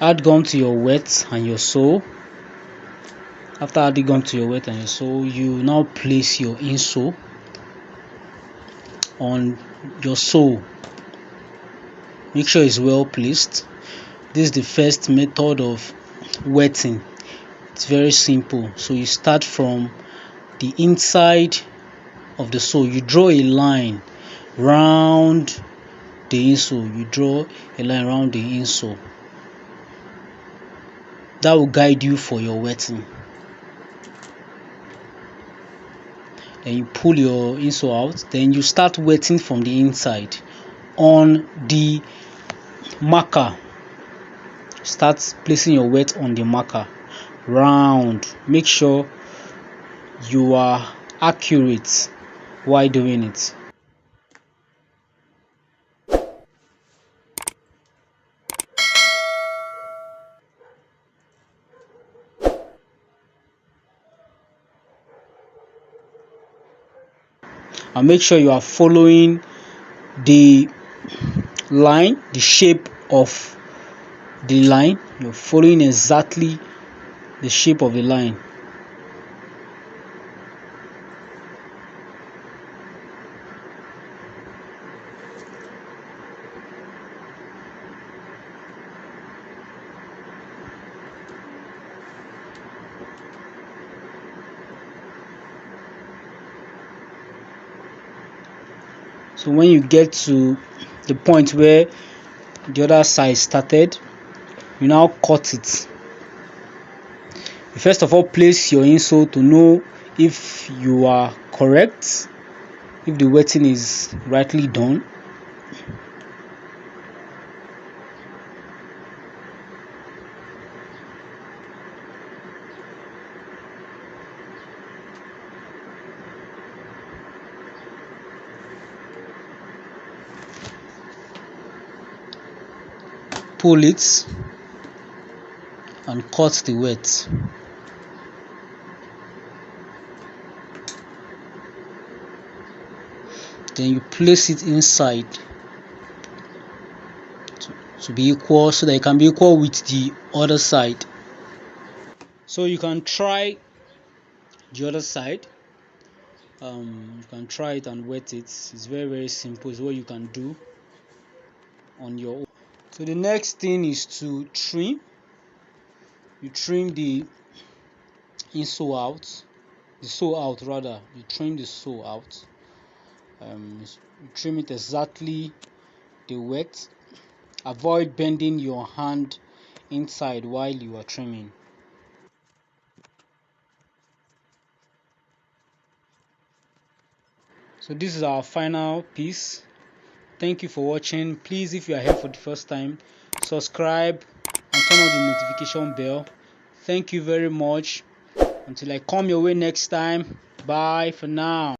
Add gum to your wet and your sole. After adding gum to your wet and your sole, you now place your insole on your sole. Make sure it's well placed. This is the first method of wetting. It's very simple. So you start from the inside of the sole. You draw a line round the insole. You draw a line around the insole. That will guide you for your wetting. Then you pull your insole out. Then you start wetting from the inside on the marker. Start placing your wet on the marker round. Make sure you are accurate while doing it. And make sure you are following the line, the shape of the line. You're following exactly the shape of the line. So when you get to the point where the other side started, you now cut it. You first of all place your insole to know if you are correct, if the wetting is rightly done. Pull it and cut the wet. Then you place it inside to be equal, so that it can be equal with the other side. So you can try the other side. You can try it and wet it. It's very simple. It's what you can do on your own. So the next thing is to trim. You trim the insole out, the sole out rather. You trim the sole out. You trim it exactly the width. Avoid bending your hand inside while you are trimming. So this is our final piece. Thank you for watching. Please, if you are here for the first time, subscribe and turn on the notification bell. Thank you very much. Until I come your way next time, bye for now.